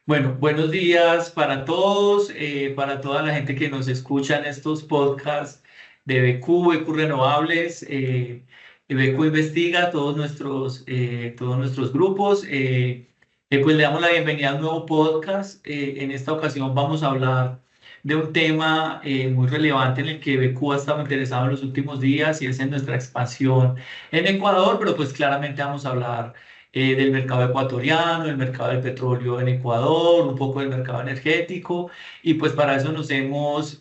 Bueno, buenos días para todos, para toda la gente que nos escucha en estos podcasts de BQ Renovables, BQ Investiga, todos nuestros grupos. Pues le damos la bienvenida a un nuevo podcast. En esta ocasión vamos a hablar de un tema muy relevante en el que BQ ha estado interesado en los últimos días y es en nuestra expansión en Ecuador, pero pues claramente vamos a hablar del mercado ecuatoriano, del mercado del petróleo en Ecuador, un poco del mercado energético, y pues para eso nos hemos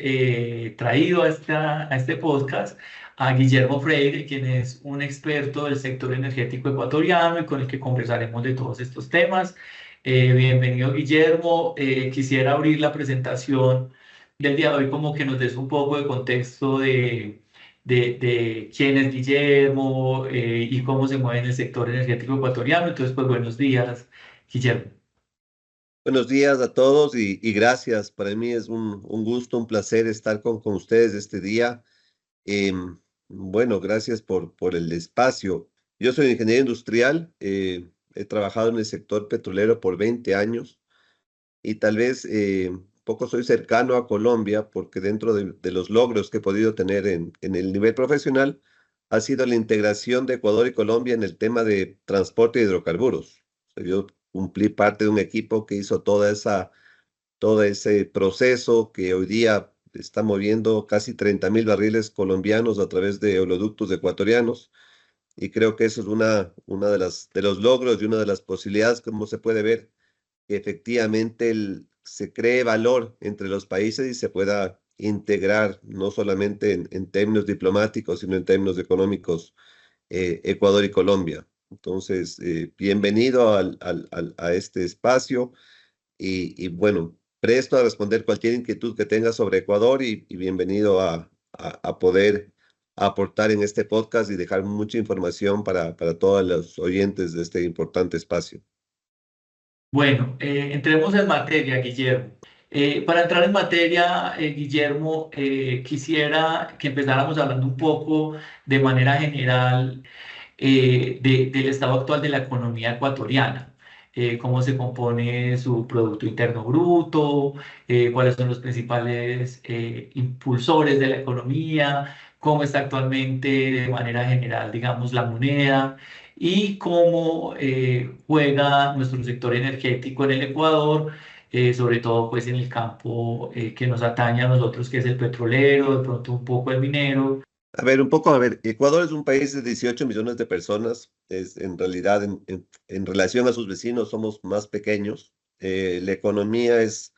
traído a este podcast a Guillermo Freire, quien es un experto del sector energético ecuatoriano y con el que conversaremos de todos estos temas. Bienvenido, Guillermo. Quisiera abrir la presentación del día de hoy como que nos des un poco de contexto de quién es Guillermo y cómo se mueve en el sector energético ecuatoriano. Entonces, pues buenos días, Guillermo. Buenos días a todos y gracias. Para mí es un gusto, un placer estar con ustedes este día. Bueno, gracias por el espacio. Yo soy ingeniero industrial, he trabajado en el sector petrolero por 20 años y tal vez poco soy cercano a Colombia porque dentro de los logros que he podido tener en el nivel profesional ha sido la integración de Ecuador y Colombia en el tema de transporte de hidrocarburos. O sea, yo cumplí parte de un equipo que hizo todo ese proceso que hoy día está moviendo casi 30.000 barriles colombianos a través de oleoductos ecuatorianos. Y creo que eso es una de los logros y una de las posibilidades, como se puede ver, que efectivamente se cree valor entre los países y se pueda integrar, no solamente en términos diplomáticos, sino en términos económicos, Ecuador y Colombia. Entonces, bienvenido a este espacio y bueno, presto a responder cualquier inquietud que tengas sobre Ecuador y bienvenido a poder aportar en este podcast y dejar mucha información para todos los oyentes de este importante espacio. Bueno, entremos en materia, Guillermo. Para entrar en materia, Guillermo, quisiera que empezáramos hablando un poco de manera general del estado actual de la economía ecuatoriana. Cómo se compone su Producto Interno Bruto, cuáles son los principales impulsores de la economía, cómo está actualmente de manera general, digamos, la moneda y cómo juega nuestro sector energético en el Ecuador, sobre todo pues en el campo que nos atañe a nosotros, que es el petrolero, de pronto un poco el minero. A ver, Ecuador es un país de 18 millones de personas, es en realidad en relación a sus vecinos somos más pequeños. La economía es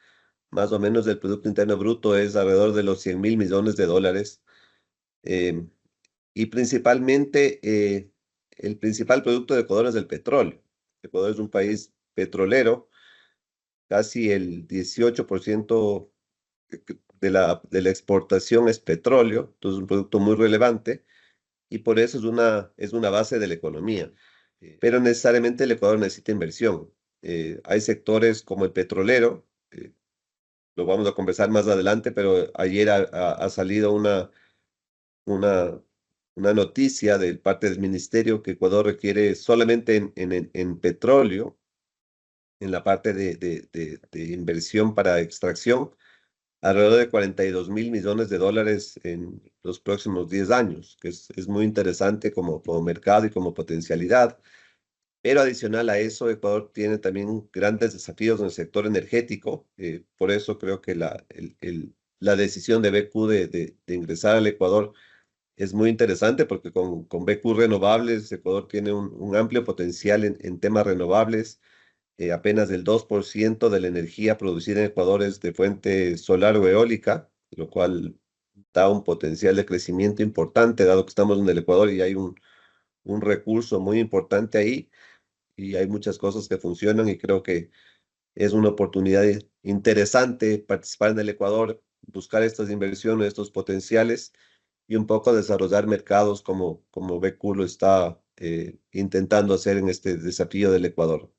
más o menos del Producto Interno Bruto es alrededor de los 100.000 millones de dólares. eh, y principalmente el principal producto de Ecuador es el petróleo. Ecuador es un país petrolero, casi el 18% de la exportación es petróleo, entonces es un producto muy relevante y por eso es una base de la economía. Pero necesariamente el Ecuador necesita inversión. Hay sectores como el petrolero, lo vamos a conversar más adelante, pero ayer ha salido una, una noticia de parte del ministerio que Ecuador requiere solamente en petróleo, en la parte de inversión para extracción, alrededor de 42.000 millones de dólares en los próximos 10 años, que es muy interesante como mercado y como potencialidad. Pero adicional a eso, Ecuador tiene también grandes desafíos en el sector energético. Por eso creo que la decisión de BQ de ingresar al Ecuador es muy interesante porque con BQ Renovables, Ecuador tiene un amplio potencial en temas renovables. Apenas el 2% de la energía producida en Ecuador es de fuente solar o eólica, lo cual da un potencial de crecimiento importante, dado que estamos en el Ecuador y hay un recurso muy importante ahí y hay muchas cosas que funcionan y creo que es una oportunidad interesante participar en el Ecuador, buscar estas inversiones, estos potenciales y un poco desarrollar mercados como BQ lo está intentando hacer en este desafío del Ecuador.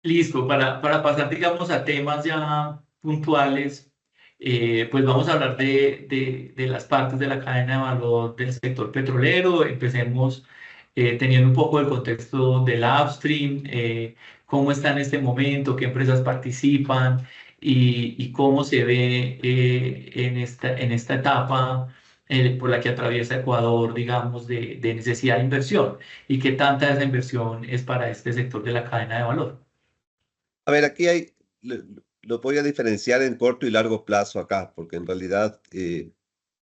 Listo, para pasar, digamos, a temas ya puntuales, pues vamos a hablar de las partes de la cadena de valor del sector petrolero. Empecemos teniendo un poco el contexto del upstream, cómo está en este momento, qué empresas participan y cómo se ve en esta etapa por la que atraviesa Ecuador, digamos, de necesidad de inversión y qué tanta de esa inversión es para este sector de la cadena de valor. A ver, aquí lo voy a diferenciar en corto y largo plazo acá, porque en realidad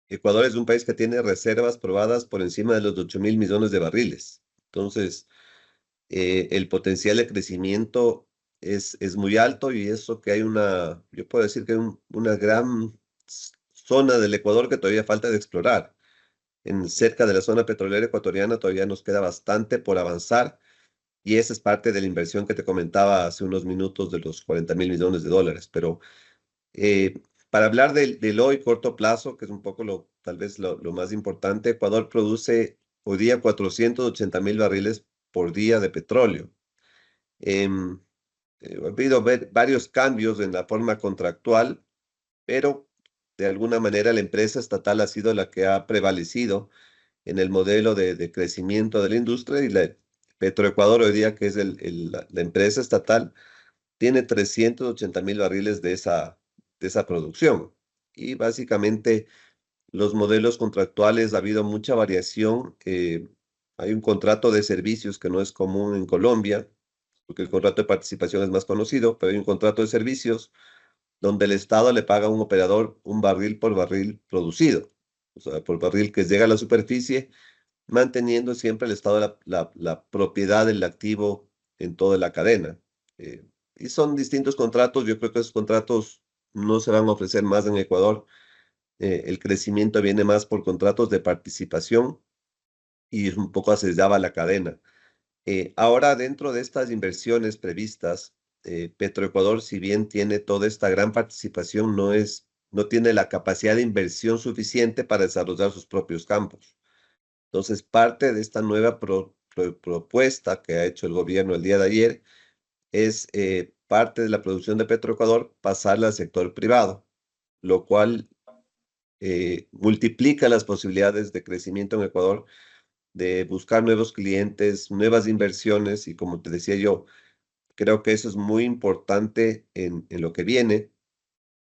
Ecuador es un país que tiene reservas probadas por encima de los 8.000 millones de barriles. Entonces, el potencial de crecimiento es muy alto y eso que hay yo puedo decir que hay una gran zona del Ecuador que todavía falta de explorar. Cerca de la zona petrolera ecuatoriana todavía nos queda bastante por avanzar y esa es parte de la inversión que te comentaba hace unos minutos de los 40.000 millones de dólares. Pero eh, para hablar del hoy corto plazo, que es un poco tal vez lo más importante, Ecuador produce hoy día 480.000 barriles por día de petróleo. Em, Ha habido varios cambios en la forma contractual, pero de alguna manera la empresa estatal ha sido la que ha prevalecido en el modelo de crecimiento de la industria y Petroecuador hoy día, que es la empresa estatal, tiene 380.000 barriles de esa producción. Y básicamente los modelos contractuales ha habido mucha variación. Hay un contrato de servicios que no es común en Colombia, porque el contrato de participación es más conocido, pero hay un contrato de servicios donde el Estado le paga a un operador un barril por barril producido, o sea, por barril que llega a la superficie, manteniendo siempre el Estado la propiedad del activo en toda la cadena. Eh, y son distintos contratos, yo creo que esos contratos no se van a ofrecer más en Ecuador. El crecimiento viene más por contratos de participación y un poco asediaba la cadena. Ahora, dentro de estas inversiones previstas, Petroecuador, si bien tiene toda esta gran participación, no tiene la capacidad de inversión suficiente para desarrollar sus propios campos. Entonces, parte de esta nueva propuesta que ha hecho el gobierno el día de ayer es parte de la producción de Petroecuador pasarla al sector privado, lo cual multiplica las posibilidades de crecimiento en Ecuador, de buscar nuevos clientes, nuevas inversiones y como te decía yo, creo que eso es muy importante en lo que viene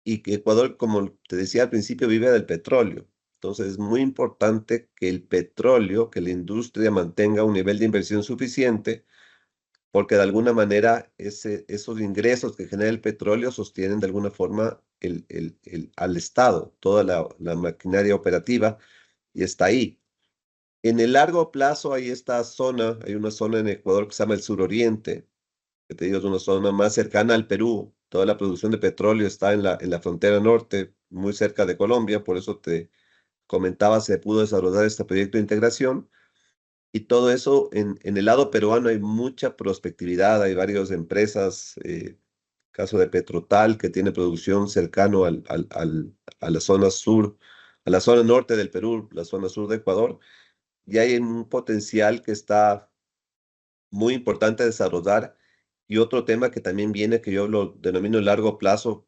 y que Ecuador, como te decía al principio, vive del petróleo. Entonces es muy importante que el petróleo, que la industria mantenga un nivel de inversión suficiente, porque de alguna manera esos ingresos que genera el petróleo sostienen de alguna forma al Estado, toda la maquinaria operativa, y está ahí. En el largo plazo hay una zona en Ecuador que se llama el suroriente, que te digo es una zona más cercana al Perú. Toda la producción de petróleo está en la frontera norte, muy cerca de Colombia, por eso te comentaba, se pudo desarrollar este proyecto de integración. Y todo eso, en el lado peruano hay mucha prospectividad, hay varias empresas, caso de Petrotal, que tiene producción cercano a la zona sur, a la zona norte del Perú, la zona sur de Ecuador, y hay un potencial que está muy importante a desarrollar. Y otro tema que también viene, que yo lo denomino el largo plazo,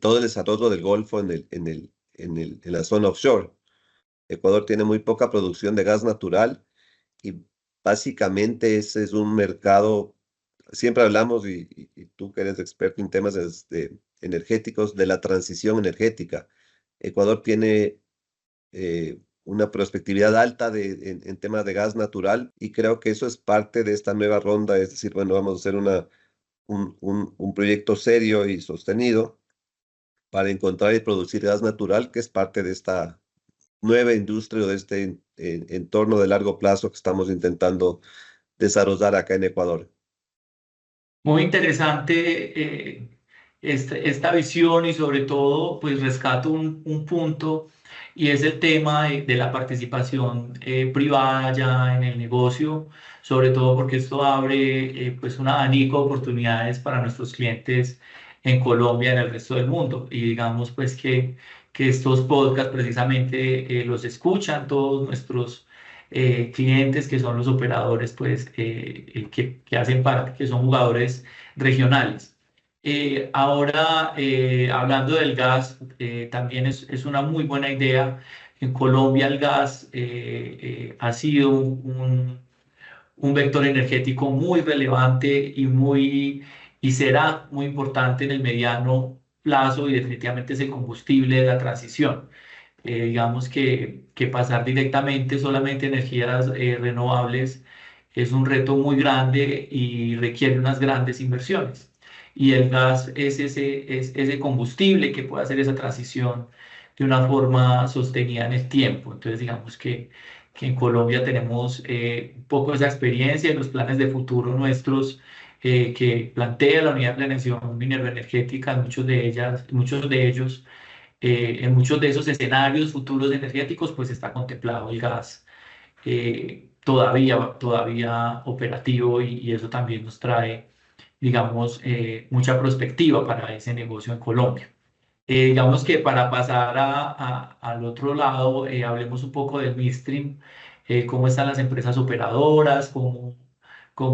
todo el desarrollo del Golfo en la zona offshore. Ecuador tiene muy poca producción de gas natural y básicamente ese es un mercado, siempre hablamos, y tú que eres experto en temas energéticos, de la transición energética. Ecuador tiene una prospectividad alta en temas de gas natural y creo que eso es parte de esta nueva ronda, es decir, bueno, vamos a hacer un proyecto serio y sostenido para encontrar y producir gas natural, que es parte de esta nueva industria o de este entorno de largo plazo que estamos intentando desarrollar acá en Ecuador. Muy interesante esta visión y sobre todo pues rescato un punto y es el tema de la participación privada ya en el negocio, sobre todo porque esto abre pues un abanico de oportunidades para nuestros clientes en Colombia y en el resto del mundo y digamos pues que estos podcasts precisamente los escuchan todos nuestros clientes que son los operadores pues que hacen parte, que son jugadores regionales. Ahora, hablando del gas, también es una muy buena idea. En Colombia el gas ha sido un vector energético muy relevante y será muy importante en el mediano plazo y definitivamente es el combustible de la transición. Digamos que pasar directamente solamente a energías renovables es un reto muy grande y requiere unas grandes inversiones. Y el gas es ese combustible que puede hacer esa transición de una forma sostenida en el tiempo. Entonces, digamos que en Colombia tenemos un poco esa experiencia y los planes de futuro nuestros que plantea la Unidad de Planeación Minero-Energética, muchos de ellos en muchos de esos escenarios futuros energéticos, pues está contemplado el gas todavía operativo y eso también nos trae, digamos, mucha perspectiva para ese negocio en Colombia. Digamos que para pasar al otro lado, hablemos un poco del midstream, cómo están las empresas operadoras, cómo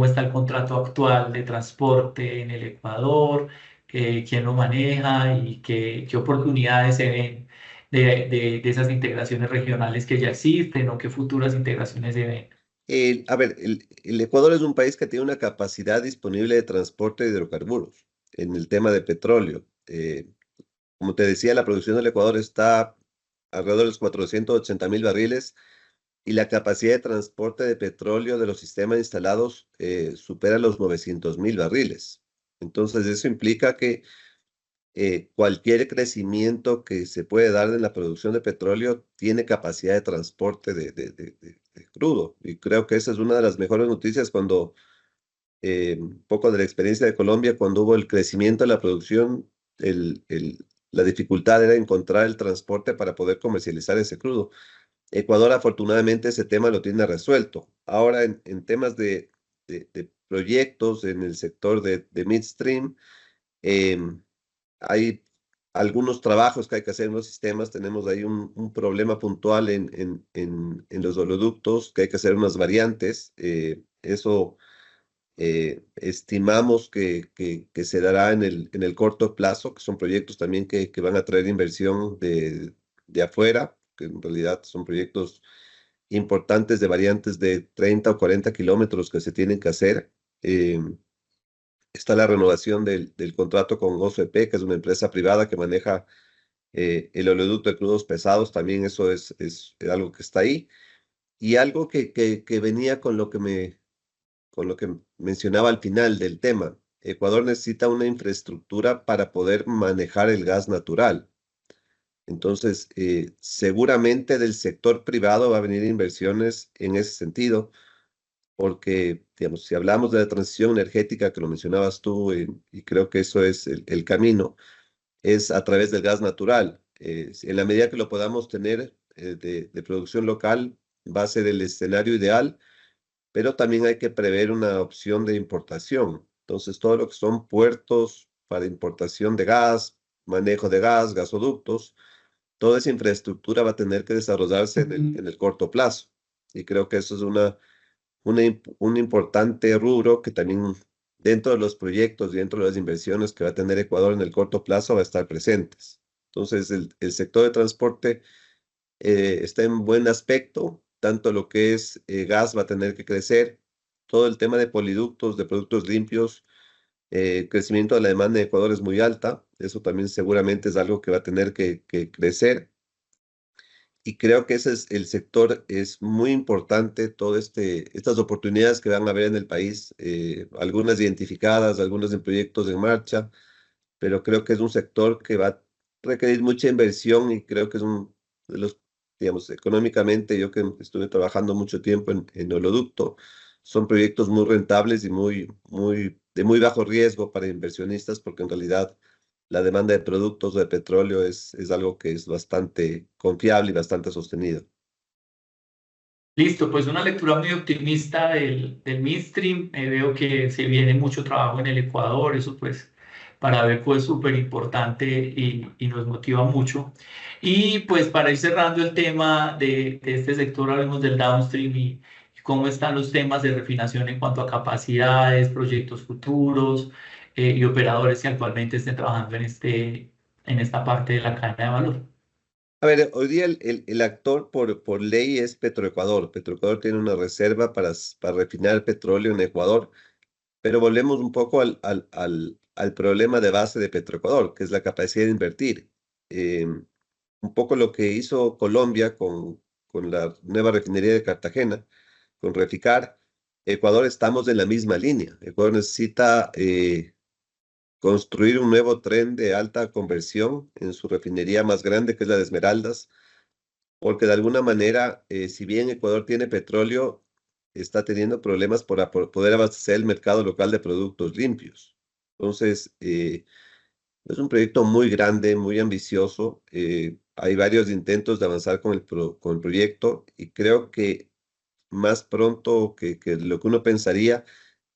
está el contrato actual de transporte en el Ecuador, quién lo maneja y qué oportunidades se ven de esas integraciones regionales que ya existen o qué futuras integraciones se ven. A ver, el Ecuador es un país que tiene una capacidad disponible de transporte de hidrocarburos en el tema de petróleo. Como te decía, la producción del Ecuador está alrededor de los 480.000 barriles y la capacidad de transporte de petróleo de los sistemas instalados supera los 900.000 barriles. Entonces, eso implica que cualquier crecimiento que se puede dar en la producción de petróleo tiene capacidad de transporte de crudo. Y creo que esa es una de las mejores noticias cuando, un poco de la experiencia de Colombia, cuando hubo el crecimiento de la producción, la dificultad era encontrar el transporte para poder comercializar ese crudo. Ecuador, afortunadamente, ese tema lo tiene resuelto. Ahora, en temas de proyectos en el sector de midstream, em, hay algunos trabajos que hay que hacer en los sistemas. Tenemos ahí un problema puntual en los oleoductos, que hay que hacer unas variantes. Eso estimamos que se dará en el corto plazo, que son proyectos también que van a traer inversión de afuera, que en realidad son proyectos importantes de variantes de 30 o 40 kilómetros que se tienen que hacer. Está la renovación del contrato con OCP, que es una empresa privada que maneja el oleoducto de crudos pesados. También eso es algo que está ahí. Y algo que venía con lo que mencionaba al final del tema. Ecuador necesita una infraestructura para poder manejar el gas natural. Entonces, seguramente del sector privado va a venir inversiones en ese sentido, porque, digamos, si hablamos de la transición energética, que lo mencionabas tú, y creo que eso es el camino, es a través del gas natural. En la medida que lo podamos tener de producción local, va a ser el escenario ideal, pero también hay que prever una opción de importación. Entonces, todo lo que son puertos para importación de gas, manejo de gas, gasoductos, toda esa infraestructura va a tener que desarrollarse en el corto plazo. Y creo que eso es un importante rubro que también dentro de los proyectos y dentro de las inversiones que va a tener Ecuador en el corto plazo va a estar presentes. Entonces, el sector de transporte está en buen aspecto, tanto lo que es gas va a tener que crecer, todo el tema de poliductos, de productos limpios, el crecimiento de la demanda de Ecuador es muy alta, eso también seguramente es algo que va a tener que crecer. Y creo que ese es el sector, es muy importante, estas oportunidades que van a haber en el país, algunas identificadas, algunas en proyectos en marcha, pero creo que es un sector que va a requerir mucha inversión y creo que es uno de los, digamos, económicamente, yo que estuve trabajando mucho tiempo en oleoducto, son proyectos muy rentables y de muy bajo riesgo para inversionistas, porque en realidad la demanda de productos de petróleo es algo que es bastante confiable y bastante sostenido. Listo, pues una lectura muy optimista del midstream. Veo que se viene mucho trabajo en el Ecuador, eso pues para Beco es súper importante y nos motiva mucho. Y pues para ir cerrando el tema de este sector, hablemos del downstream y cómo están los temas de refinación en cuanto a capacidades, proyectos futuros y operadores que actualmente estén trabajando en esta parte de la cadena de valor. A ver, hoy día el actor por ley es Petroecuador. Petroecuador tiene una reserva para refinar el petróleo en Ecuador, pero volvemos un poco al problema de base de Petroecuador, que es la capacidad de invertir. Eh, un poco lo que hizo Colombia con la nueva refinería de Cartagena, con Reficar. Ecuador estamos en la misma línea. Ecuador necesita construir un nuevo tren de alta conversión en su refinería más grande, que es la de Esmeraldas, porque de alguna manera, si bien Ecuador tiene petróleo, está teniendo problemas por poder abastecer el mercado local de productos limpios. Entonces, es un proyecto muy grande, muy ambicioso. Hay varios intentos de avanzar con el proyecto y creo que más pronto que lo que uno pensaría,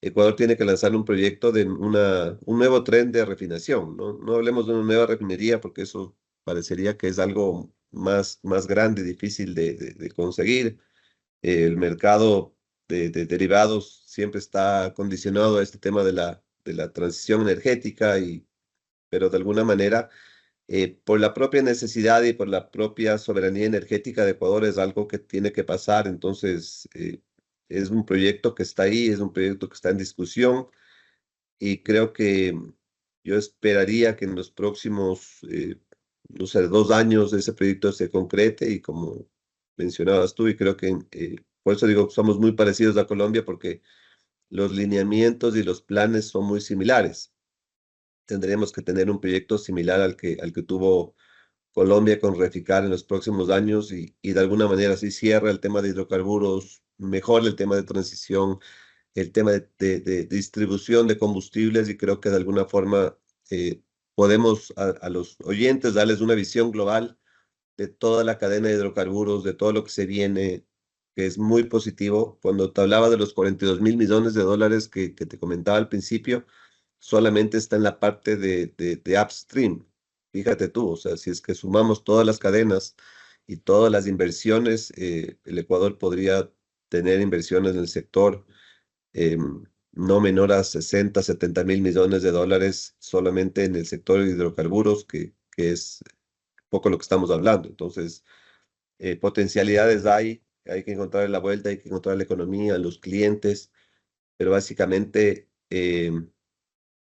Ecuador tiene que lanzar un proyecto de un nuevo tren de refinación, ¿no? No hablemos de una nueva refinería porque eso parecería que es algo más grande y difícil de conseguir. El mercado de derivados siempre está condicionado a este tema de la transición energética, pero de alguna manera, por la propia necesidad y por la propia soberanía energética de Ecuador es algo que tiene que pasar. Entonces, es un proyecto que está ahí, es un proyecto que está en discusión y creo que yo esperaría que en los próximos, no sé, 2 años ese proyecto se concrete y como mencionabas tú, y creo que por eso digo que somos muy parecidos a Colombia porque los lineamientos y los planes son muy similares. Tendríamos que tener un proyecto similar al que tuvo Colombia con Reficar en los próximos años y de alguna manera así cierra el tema de hidrocarburos, mejora el tema de transición, el tema de distribución de combustibles y creo que de alguna forma podemos a los oyentes darles una visión global de toda la cadena de hidrocarburos, de todo lo que se viene, que es muy positivo. Cuando te hablaba de los 42.000 millones de dólares que te comentaba al principio, solamente está en la parte de upstream. Fíjate tú, o sea, si es que sumamos todas las cadenas y todas las inversiones, el Ecuador podría tener inversiones en el sector no menor a 60, 70 mil millones de dólares solamente en el sector de hidrocarburos, que es poco lo que estamos hablando. Entonces, potencialidades hay que encontrar la vuelta, hay que encontrar la economía, los clientes, pero básicamente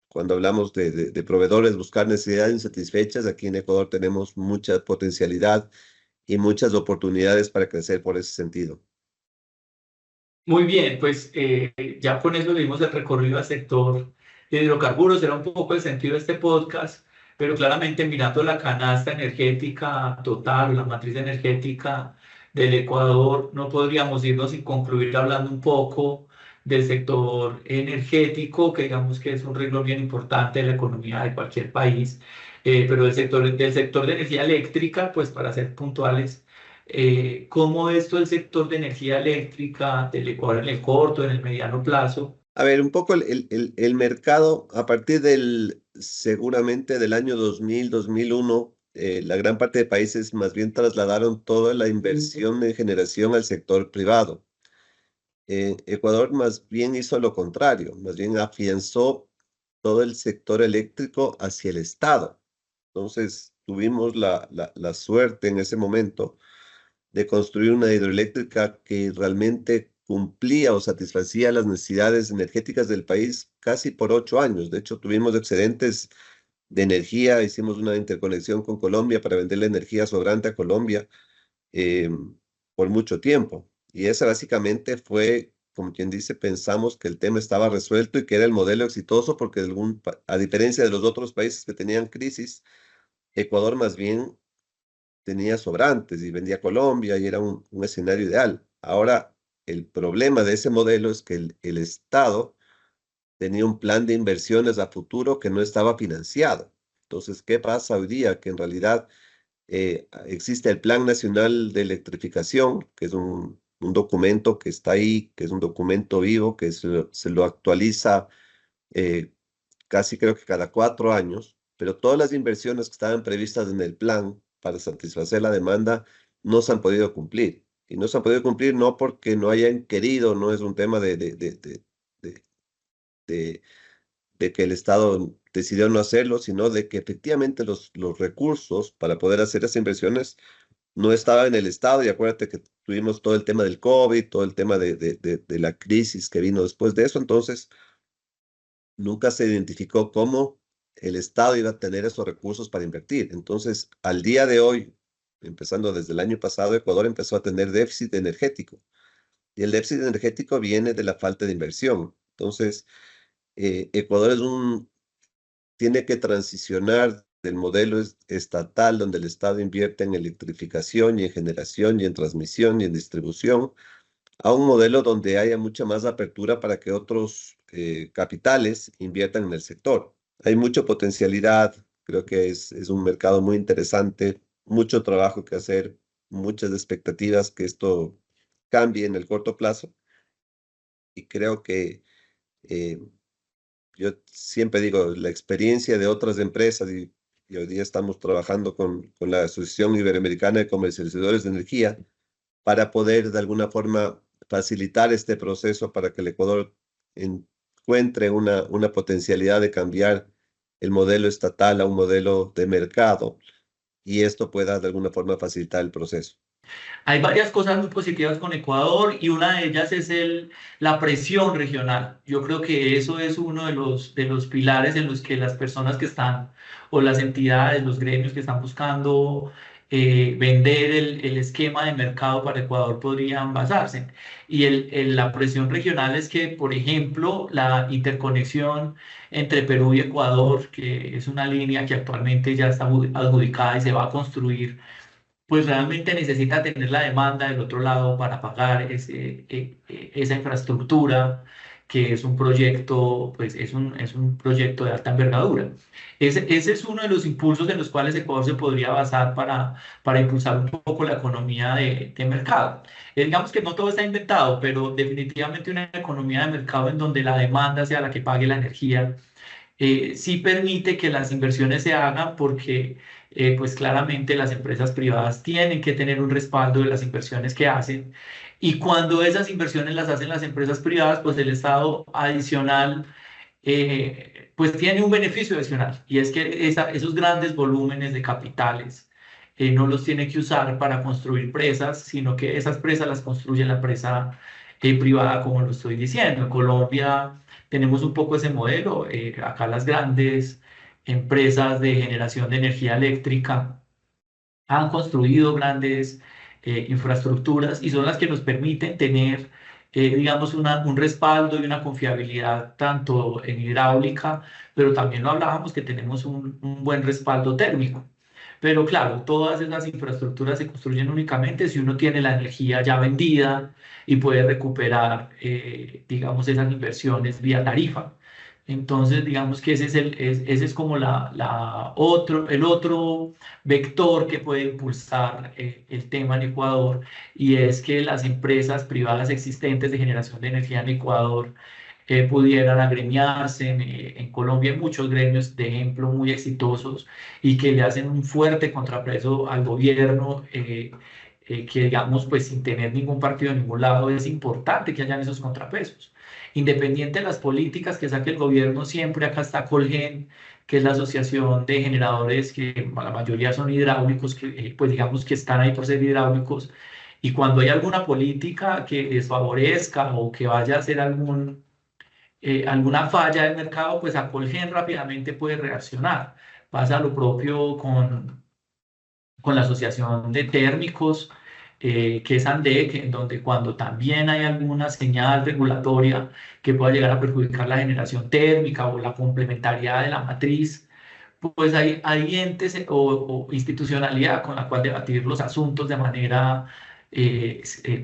cuando hablamos de proveedores, buscar necesidades insatisfechas, aquí en Ecuador tenemos mucha potencialidad y muchas oportunidades para crecer por ese sentido. Muy bien, pues ya con eso le dimos el recorrido al sector de hidrocarburos, era un poco el sentido de este podcast, pero claramente mirando la canasta energética total, la matriz energética del Ecuador, no podríamos irnos sin concluir hablando un poco del sector energético, que digamos que es un renglón bien importante de la economía de cualquier país, pero del sector de energía eléctrica, pues para ser puntuales cómo esto el sector de energía eléctrica del Ecuador en el corto, en el mediano plazo. A ver, un poco el mercado a partir seguramente del año 2000, 2001, la gran parte de países más bien trasladaron toda la inversión de generación al sector privado. Ecuador más bien hizo lo contrario, más bien afianzó todo el sector eléctrico hacia el Estado. Entonces, tuvimos la suerte en ese momento de construir una hidroeléctrica que realmente cumplía o satisfacía las necesidades energéticas del país casi por 8 años. De hecho, tuvimos excedentes de energía, hicimos una interconexión con Colombia para vender la energía sobrante a Colombia eh, por mucho tiempo. Y esa básicamente fue, como quien dice, pensamos que el tema estaba resuelto y que era el modelo exitoso porque a diferencia de los otros países que tenían crisis, Ecuador más bien tenía sobrantes y vendía a Colombia y era un escenario ideal. Ahora, el problema de ese modelo es que el Estado tenía un plan de inversiones a futuro que no estaba financiado. Entonces, ¿qué pasa hoy día? Que en realidad existe el Plan Nacional de Electrificación, que es un documento que está ahí, que es un documento vivo, que se lo actualiza eh, casi creo que cada 4 años, pero todas las inversiones que estaban previstas en el plan para satisfacer la demanda no se han podido cumplir. Y no se han podido cumplir no porque no hayan querido, no es un tema de, de- de que el Estado decidió no hacerlo, sino de que efectivamente los recursos para poder hacer esas inversiones no estaba en el Estado, y acuérdate que tuvimos todo el tema del COVID, todo el tema de la crisis que vino después de eso, entonces nunca se identificó cómo el Estado iba a tener esos recursos para invertir. Entonces, al día de hoy, empezando desde el año pasado, Ecuador empezó a tener déficit energético. Y el déficit energético viene de la falta de inversión. Entonces, Ecuador tiene que transicionar del modelo estatal, donde el Estado invierte en electrificación y en generación y en transmisión y en distribución, a un modelo donde haya mucha más apertura para que otros capitales inviertan en el sector. Hay mucha potencialidad, creo que es un mercado muy interesante, mucho trabajo que hacer, muchas expectativas que esto cambie en el corto plazo, y creo que eh, yo siempre digo, la experiencia de otras empresas, y hoy día estamos trabajando con la Asociación Iberoamericana de Comercializadores de Energía para poder de alguna forma facilitar este proceso para que el Ecuador encuentre una potencialidad de cambiar el modelo estatal a un modelo de mercado, y esto pueda de alguna forma facilitar el proceso. Hay varias cosas muy positivas con Ecuador y una de ellas es la presión regional. Yo creo que eso es uno de los pilares en los que las personas que están, o las entidades, los gremios que están buscando vender el esquema de mercado para Ecuador podrían basarse. Y la presión regional es que, por ejemplo, la interconexión entre Perú y Ecuador, que es una línea que actualmente ya está adjudicada y se va a construir, pues realmente necesita tener la demanda del otro lado para pagar esa infraestructura, que es un proyecto, pues es un proyecto de alta envergadura. Ese es uno de los impulsos en los cuales Ecuador se podría basar para impulsar un poco la economía de mercado. Digamos que no todo está inventado, pero definitivamente una economía de mercado en donde la demanda sea la que pague la energía sí permite que las inversiones se hagan porque pues claramente las empresas privadas tienen que tener un respaldo de las inversiones que hacen, y cuando esas inversiones las hacen las empresas privadas, pues el Estado adicional pues tiene un beneficio adicional, y es que esos grandes volúmenes de capitales no los tiene que usar para construir presas, sino que esas presas las construye la empresa privada, como lo estoy diciendo. En Colombia tenemos un poco ese modelo. Acá las grandes empresas de generación de energía eléctrica han construido grandes infraestructuras y son las que nos permiten tener, digamos, un respaldo y una confiabilidad tanto en hidráulica, pero también lo hablábamos que tenemos un buen respaldo térmico. Pero claro, todas esas infraestructuras se construyen únicamente si uno tiene la energía ya vendida y puede recuperar, digamos, esas inversiones vía tarifa. Entonces, digamos que ese es como el otro vector que puede impulsar el tema en Ecuador, y es que las empresas privadas existentes de generación de energía en Ecuador pudieran agremiarse. En Colombia hay muchos gremios, de ejemplo, muy exitosos y que le hacen un fuerte contrapeso al gobierno. Que digamos, pues sin tener ningún partido de ningún lado, es importante que hayan esos contrapesos. Independiente de las políticas que saque el gobierno, siempre acá está Colgen, que es la asociación de generadores, que la mayoría son hidráulicos, que pues digamos que están ahí por ser hidráulicos, y cuando hay alguna política que desfavorezca o que vaya a hacer alguna falla del mercado, pues a Colgen rápidamente puede reaccionar. Pasa lo propio con la Asociación de Térmicos, que es ANDEC, en donde cuando también hay alguna señal regulatoria que pueda llegar a perjudicar la generación térmica o la complementariedad de la matriz, pues hay entes o institucionalidad con la cual debatir los asuntos de manera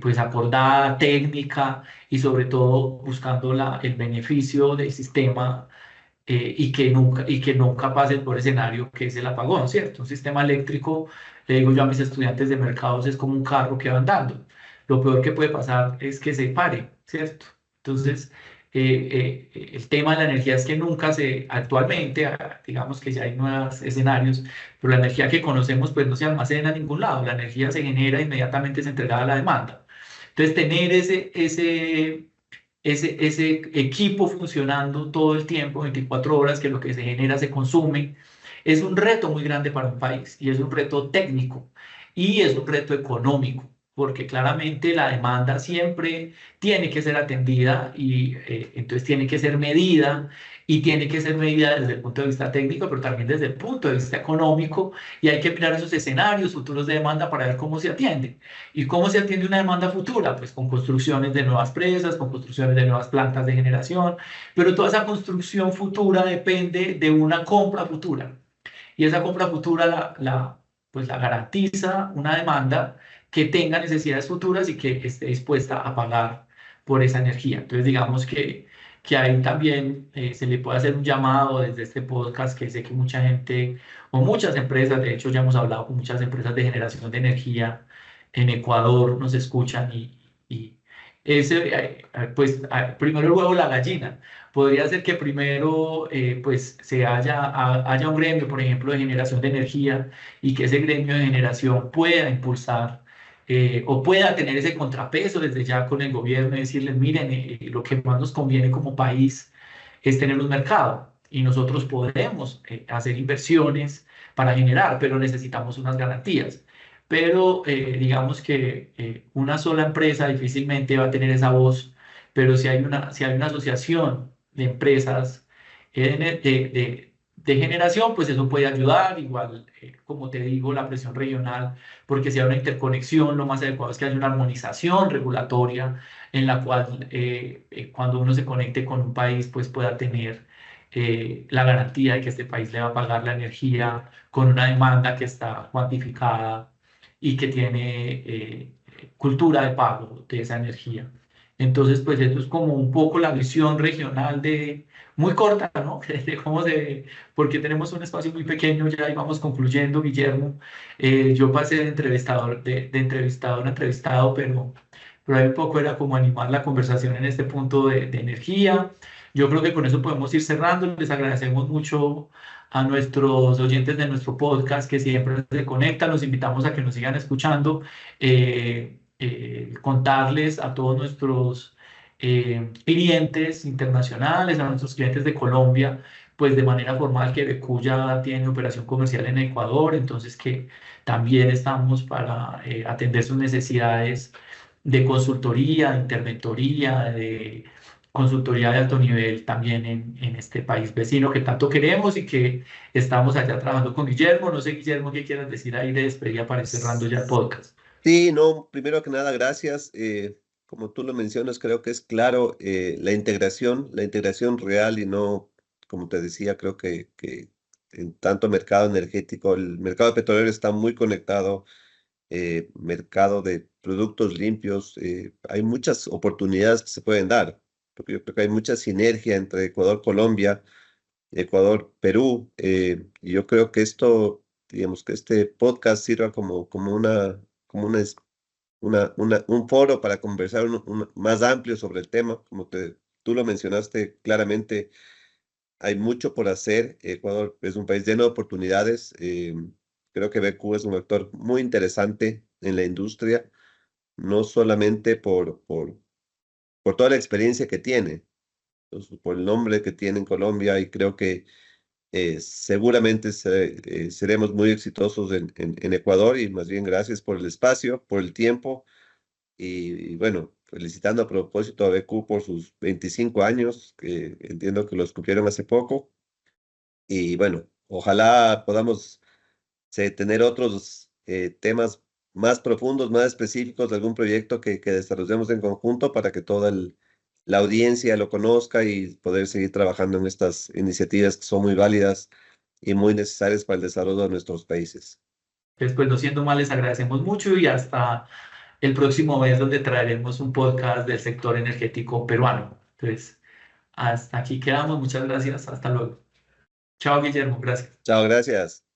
pues acordada, técnica, y sobre todo buscando el beneficio del sistema, y que nunca pasen por escenario que es el apagón, ¿cierto? Un sistema eléctrico, le digo yo a mis estudiantes de mercados, es como un carro que va andando. Lo peor que puede pasar es que se pare, ¿cierto? Entonces, el tema de la energía es que nunca actualmente, digamos que ya hay nuevos escenarios, pero la energía que conocemos pues no se almacena en ningún lado. La energía se genera, inmediatamente es entregada a la demanda. Entonces, tener ese equipo funcionando todo el tiempo, 24 horas, que lo que se genera se consume, es un reto muy grande para un país, y es un reto técnico. y es un reto económico, porque claramente la demanda siempre tiene que ser atendida y entonces tiene que ser medida y tiene que ser medida desde el punto de vista técnico, pero también desde el punto de vista económico y hay que mirar esos escenarios futuros de demanda para ver cómo se atienden. ¿Y cómo se atiende una demanda futura? Pues con construcciones de nuevas presas, con construcciones de nuevas plantas de generación, pero toda esa construcción futura depende de una compra futura. Y esa compra futura pues la garantiza una demanda que tenga necesidades futuras y que esté dispuesta a pagar por esa energía. Entonces, digamos que ahí también se le puede hacer un llamado desde este podcast, que sé que mucha gente o muchas empresas, de hecho ya hemos hablado con muchas empresas de generación de energía en Ecuador, nos escuchan y ese, pues primero el huevo o la gallina. Podría ser que primero pues haya un gremio, por ejemplo, de generación de energía y que ese gremio de generación pueda impulsar o pueda tener ese contrapeso desde ya con el gobierno y decirles, miren, lo que más nos conviene como país es tener un mercado y nosotros podemos hacer inversiones para generar, pero necesitamos unas garantías. Pero digamos que una sola empresa difícilmente va a tener esa voz, pero si hay una asociación de empresas de generación, pues eso puede ayudar. Igual, como te digo, la presión regional, porque si hay una interconexión, lo más adecuado es que haya una armonización regulatoria en la cual cuando uno se conecte con un país, pues pueda tener la garantía de que este país le va a pagar la energía con una demanda que está cuantificada y que tiene cultura de pago de esa energía. Entonces, pues esto es como un poco la visión regional muy corta, ¿no? De cómo porque tenemos un espacio muy pequeño, ya íbamos concluyendo, Guillermo. Yo pasé de entrevistador, de entrevistador a entrevistado, pero ahí un poco era como animar la conversación en este punto de energía. Yo creo que con eso podemos ir cerrando. Les agradecemos mucho a nuestros oyentes de nuestro podcast que siempre se conectan. Los invitamos a que nos sigan escuchando. Contarles a todos nuestros clientes internacionales, a nuestros clientes de Colombia, pues de manera formal que BQ ya tiene operación comercial en Ecuador, entonces que también estamos para atender sus necesidades de consultoría, de interventoría, de consultoría de alto nivel también en este país vecino que tanto queremos y que estamos allá trabajando con Guillermo. No sé, Guillermo, qué quieras decir ahí de despedida para ir cerrando ya el podcast. Sí, no, primero que nada, gracias. Como tú lo mencionas, creo que es claro la integración real y no, como te decía, creo que en tanto mercado energético, el mercado petrolero está muy conectado, mercado de productos limpios, hay muchas oportunidades que se pueden dar, porque yo creo que hay mucha sinergia entre Ecuador, Colombia, Ecuador, Perú, y yo creo que esto, digamos, que este podcast sirva como un foro para conversar más amplio sobre el tema. Como tú lo mencionaste claramente, hay mucho por hacer. Ecuador es un país lleno de oportunidades. Creo que BQ es un actor muy interesante en la industria, no solamente por toda la experiencia que tiene, por el nombre que tiene en Colombia, y creo que seguramente seremos muy exitosos en Ecuador, y más bien gracias por el espacio, por el tiempo. Y bueno, felicitando a propósito a BQ por sus 25 años, que entiendo que los cumplieron hace poco. Y bueno, ojalá podamos tener otros temas más profundos, más específicos de algún proyecto que desarrollemos en conjunto para que toda la audiencia lo conozca y poder seguir trabajando en estas iniciativas que son muy válidas y muy necesarias para el desarrollo de nuestros países. Después, no siendo mal, les agradecemos mucho y hasta el próximo mes donde traeremos un podcast del sector energético peruano. Entonces, hasta aquí quedamos. Muchas gracias. Hasta luego. Chao, Guillermo. Gracias. Chao, gracias.